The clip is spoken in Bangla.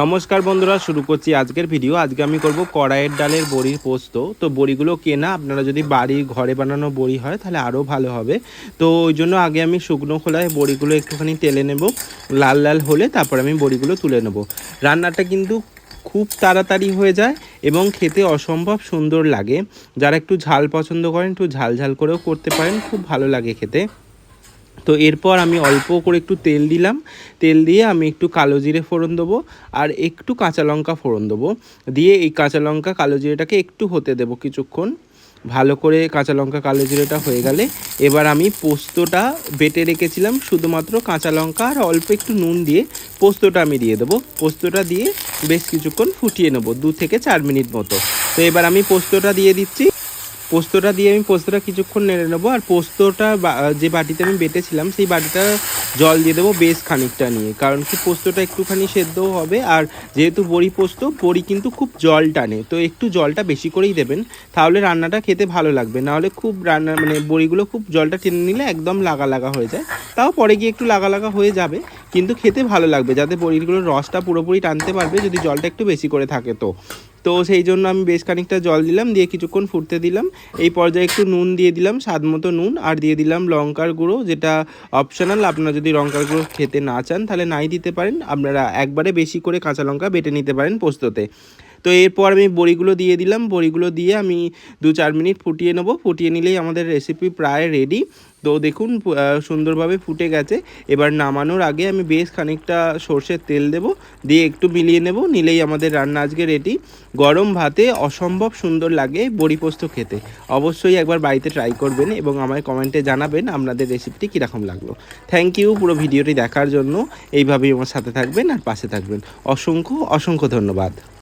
নমস্কার বন্ধুরা, শুরু করছি আজকের ভিডিও। আজকে আমি করব কড়াইয়ের ডালের বড়ির পোস্ত। তো বড়িগুলো কেনা, আপনারা যদি বাড়ি ঘরে বানানো বড়ি হয় তাহলে আরও ভালো হবে। তো ওই জন্য আগে আমি শুকনো খোলায় বড়িগুলো একটুখানি তেলে নেব, লাল লাল হলে তারপর আমি বড়িগুলো তুলে নেব। রান্নাটা কিন্তু খুব তাড়াতাড়ি হয়ে যায় এবং খেতে অসম্ভব সুন্দর লাগে। যারা একটু ঝাল পছন্দ করেন একটু ঝাল ঝাল করেও করতে পারেন, খুব ভালো লাগে খেতে। তো এরপর আমি অল্প করে একটু তেল দিলাম, তেল দিয়ে আমি একটু কালো জিরে ফোড়ন দেবো আর একটু কাঁচা লঙ্কা ফোড়ন দেবো। দিয়ে এই কাঁচা লঙ্কা কালো জিরেটাকে একটু হতে দেবো কিছুক্ষণ। ভালো করে কাঁচা লঙ্কা কালো জিরেটা হয়ে গেলে এবার আমি পোস্তটা বেটে রেখেছিলাম, শুধুমাত্র কাঁচা লঙ্কা আর অল্প একটু নুন দিয়ে পোস্তটা আমি দিয়ে দেবো। পোস্তটা দিয়ে বেশ কিছুক্ষণ ফুটিয়ে নেবো, 2 থেকে 4 মিনিট মতো। তো এবার আমি পোস্তটা দিয়ে দিচ্ছি। পোস্তটা দিয়ে আমি পোস্তটা কিছুক্ষণ নেড়ে নেবো। আর পোস্তটা যে বাটিতে আমি বেটেছিলাম সেই বাটিটা জল দিয়ে দেবো বেশ খানিকটা নিয়ে, কারণ কি পোস্তটা একটুখানি সেদ্ধও হবে। আর যেহেতু বড়ি পোস্ত, বড়ি কিন্তু খুব জল টানে, তো একটু জলটা বেশি করেই দেবেন, তাহলে রান্নাটা খেতে ভালো লাগবে। নাহলে খুব রান্না বড়িগুলো খুব জলটা টেনে নিলে একদম লাগা লাগা হয়ে যায়। তাও পরে গিয়ে একটু লাগা লাগা হয়ে যাবে, কিন্তু খেতে ভালো লাগবে, যাতে বড়িগুলোর রসটা পুরোপুরি টানতে পারবে যদি জলটা একটু বেশি করে থাকে। তো সেই জন্য আমি বেশ খানিকটা জল দিলাম, দিয়ে কিছুক্ষণ ফুটতে দিলাম। এই পর্যায়ে একটু নুন দিয়ে দিলাম, স্বাদ মতো নুন, আর দিয়ে দিলাম লঙ্কার গুঁড়ো, যেটা অপশনাল। আপনারা যদি লঙ্কার গুঁড়ো খেতে না চান তাহলে নাই দিতে পারেন। আপনারা একবারে বেশি করে কাঁচা লঙ্কা বেটে নিতে পারেন পোস্ততে। তো এরপর আমি বড়িগুলো দিয়ে দিলাম, বড়িগুলো দিয়ে আমি 2-4 মিনিট ফুটিয়ে নেবো। ফুটিয়ে নিলেই আমাদের রেসিপি প্রায় রেডি। তো দেখুন সুন্দরভাবে ফুটে গেছে। এবার নামানোর আগে আমি বেশ খানিকটা সর্ষের তেল দেবো, দিয়ে একটু মিলিয়ে নেব, নিলেই আমাদের রান্না আজকে রেডি। গরম ভাতে অসম্ভব সুন্দর লাগে বড়ি পোস্ত খেতে। অবশ্যই একবার বাড়িতে ট্রাই করবেন এবং আমায় কমেন্টে জানাবেন আপনাদের রেসিপিটি কীরকম লাগলো। থ্যাংক ইউ পুরো ভিডিওটি দেখার জন্য। এইভাবেই আমার সাথে থাকবেন আর পাশে থাকবেন। অসংখ্য অসংখ্য ধন্যবাদ।